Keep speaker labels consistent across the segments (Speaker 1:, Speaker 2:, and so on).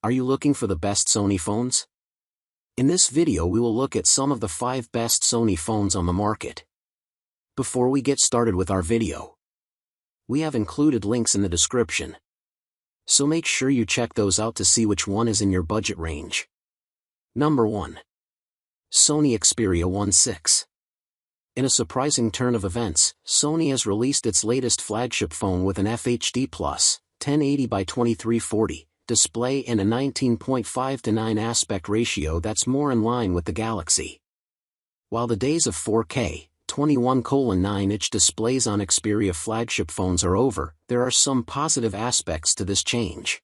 Speaker 1: Are you looking for the best Sony phones? In this video we will look at some of the 5 best Sony phones on the market. Before we get started with our video, we have included links in the description, so make sure you check those out to see which one is in your budget range. Number 1. Sony Xperia PRO. In a surprising turn of events, Sony has released its latest flagship phone with an FHD+ 1080 by 2340 display and a 19.5:9 aspect ratio that's more in line with the Galaxy. While the days of 4K 21:9" displays on Xperia flagship phones are over, there are some positive aspects to this change.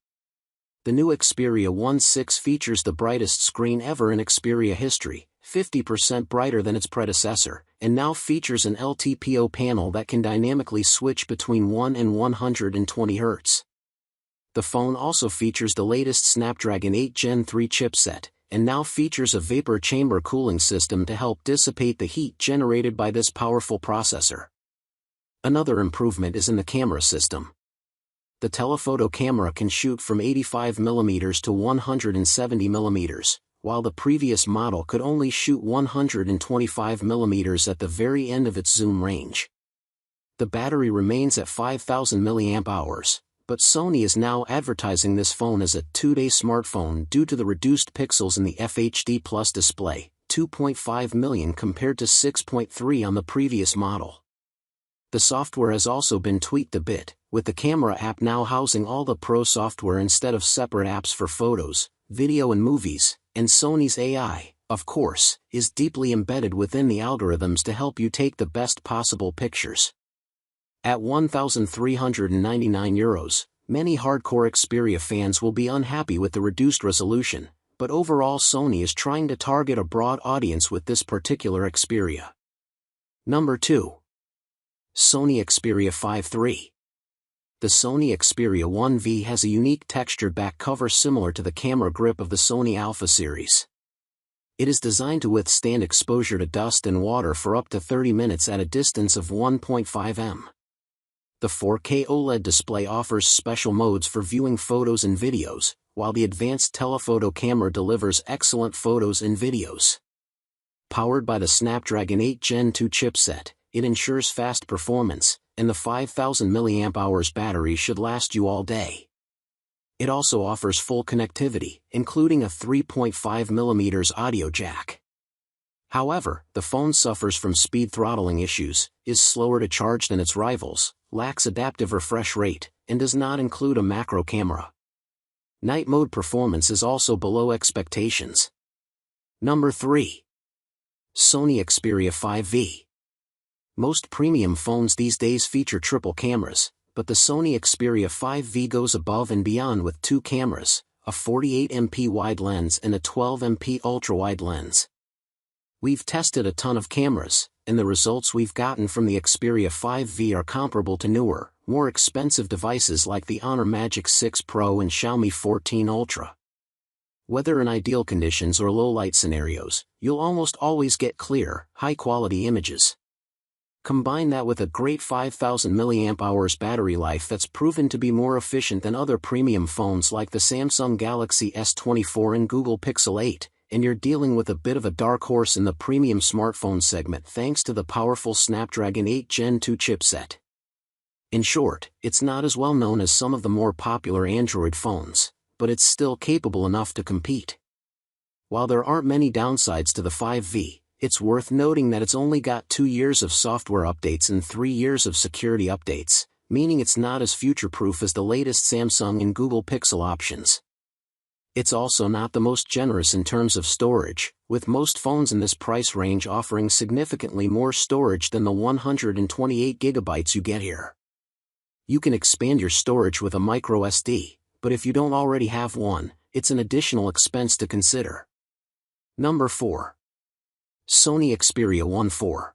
Speaker 1: The new Xperia PRO features the brightest screen ever in Xperia history, 50% brighter than its predecessor, and now features an LTPO panel that can dynamically switch between 1 and 120 Hz. The phone also features the latest Snapdragon 8 Gen 3 chipset, and now features a vapor chamber cooling system to help dissipate the heat generated by this powerful processor. Another improvement is in the camera system. The telephoto camera can shoot from 85mm to 170mm, while the previous model could only shoot 125mm at the very end of its zoom range. The battery remains at 5000 mAh, but Sony is now advertising this phone as a 2-day smartphone due to the reduced pixels in the FHD Plus display, 2.5 million compared to 6.3 on the previous model. The software has also been tweaked a bit, with the camera app now housing all the Pro software instead of separate apps for photos, video and movies, and Sony's AI, of course, is deeply embedded within the algorithms to help you take the best possible pictures. At €1,399, many hardcore Xperia fans will be unhappy with the reduced resolution, but overall Sony is trying to target a broad audience with this particular Xperia. Number 2. Sony Xperia 5 III. The Sony Xperia 1V has a unique textured back cover similar to the camera grip of the Sony Alpha series. It is designed to withstand exposure to dust and water for up to 30 minutes at a distance of 1.5 m. The 4K OLED display offers special modes for viewing photos and videos, while the advanced telephoto camera delivers excellent photos and videos. Powered by the Snapdragon 8 Gen 2 chipset, it ensures fast performance, and the 5000 mAh battery should last you all day. It also offers full connectivity, including a 3.5mm audio jack. However, the phone suffers from speed throttling issues, is slower to charge than its rivals, lacks adaptive refresh rate, and does not include a macro camera. Night mode performance is also below expectations. Number 3. Sony Xperia 5V. Most premium phones these days feature triple cameras, but the Sony Xperia 5V goes above and beyond with 2 cameras, a 48MP wide lens and a 12MP ultra-wide lens. We've tested a ton of cameras, and the results we've gotten from the Xperia 5V are comparable to newer, more expensive devices like the Honor Magic 6 Pro and Xiaomi 14 Ultra. Whether in ideal conditions or low-light scenarios, you'll almost always get clear, high-quality images. Combine that with a great 5000 mAh battery life that's proven to be more efficient than other premium phones like the Samsung Galaxy S24 and Google Pixel 8, and you're dealing with a bit of a dark horse in the premium smartphone segment thanks to the powerful Snapdragon 8 Gen 2 chipset. In short, it's not as well known as some of the more popular Android phones, but it's still capable enough to compete. While there aren't many downsides to the 5V, it's worth noting that it's only got 2 years of software updates and 3 years of security updates, meaning it's not as future-proof as the latest Samsung and Google Pixel options. It's also not the most generous in terms of storage, with most phones in this price range offering significantly more storage than the 128GB you get here. You can expand your storage with a microSD, but if you don't already have one, it's an additional expense to consider. Number 4. Sony Xperia 1 IV.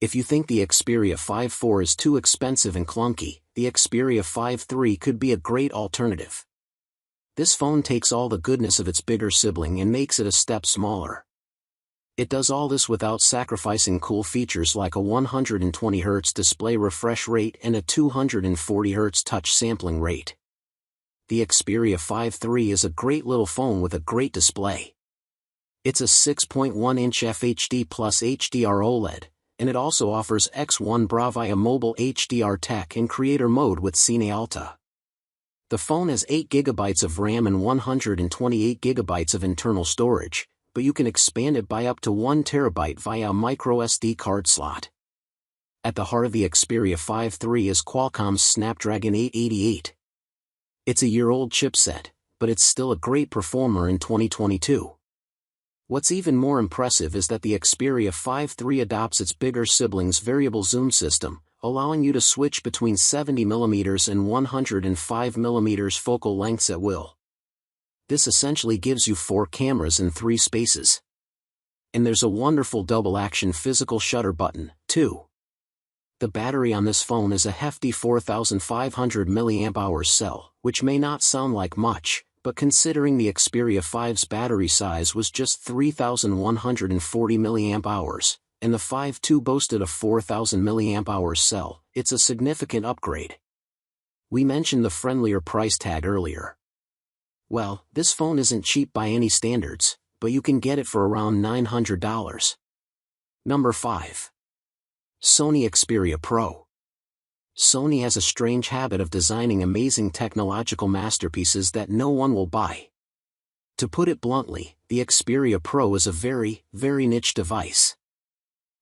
Speaker 1: If you think the Xperia 5 IV is too expensive and clunky, the Xperia 5 III could be a great alternative. This phone takes all the goodness of its bigger sibling and makes it a step smaller. It does all this without sacrificing cool features like a 120Hz display refresh rate and a 240Hz touch sampling rate. The Xperia 5 III is a great little phone with a great display. It's a 6.1-inch FHD plus HDR OLED, and it also offers X1 Bravia mobile HDR tech in creator mode with Cine Alta. The phone has 8GB of RAM and 128GB of internal storage, but you can expand it by up to 1TB via a microSD card slot. At the heart of the Xperia 5 III is Qualcomm's Snapdragon 888. It's a year-old chipset, but it's still a great performer in 2022. What's even more impressive is that the Xperia 5 III adopts its bigger sibling's variable zoom system, allowing you to switch between 70mm and 105mm focal lengths at will. This essentially gives you 4 cameras in 3 spaces. And there's a wonderful double-action physical shutter button, too. The battery on this phone is a hefty 4,500 mAh cell, which may not sound like much, but considering the Xperia 5's battery size was just 3,140 mAh, and the 5 II boasted a 4,000 mAh cell, it's a significant upgrade. We mentioned the friendlier price tag earlier. Well, this phone isn't cheap by any standards, but you can get it for around $900. Number 5. Sony Xperia PRO. Sony has a strange habit of designing amazing technological masterpieces that no one will buy. To put it bluntly, the Xperia PRO is a very, very niche device.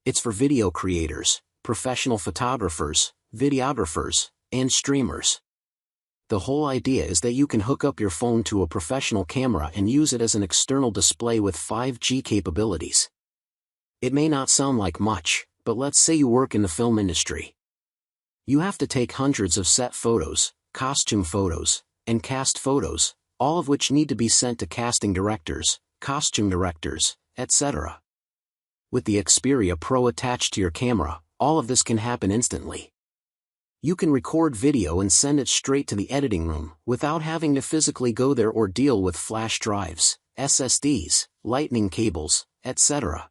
Speaker 1: It's for video creators, professional photographers, videographers, and streamers. The whole idea is that you can hook up your phone to a professional camera and use it as an external display with 5G capabilities. It may not sound like much, but let's say you work in the film industry. You have to take hundreds of set photos, costume photos, and cast photos, all of which need to be sent to casting directors, costume directors, etc. With the Xperia PRO attached to your camera, all of this can happen instantly. You can record video and send it straight to the editing room, without having to physically go there or deal with flash drives, SSDs, lightning cables, etc.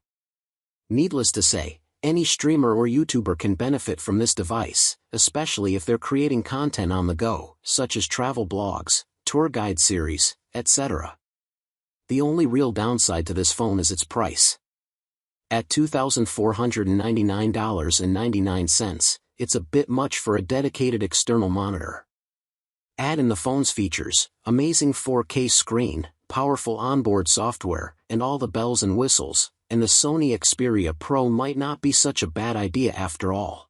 Speaker 1: Needless to say, any streamer or YouTuber can benefit from this device, especially if they're creating content on the go, such as travel blogs, tour guide series, etc. The only real downside to this phone is its price. At $2,499.99, it's a bit much for a dedicated external monitor. Add in the phone's features, amazing 4K screen, powerful onboard software, and all the bells and whistles, and the Sony Xperia PRO might not be such a bad idea after all.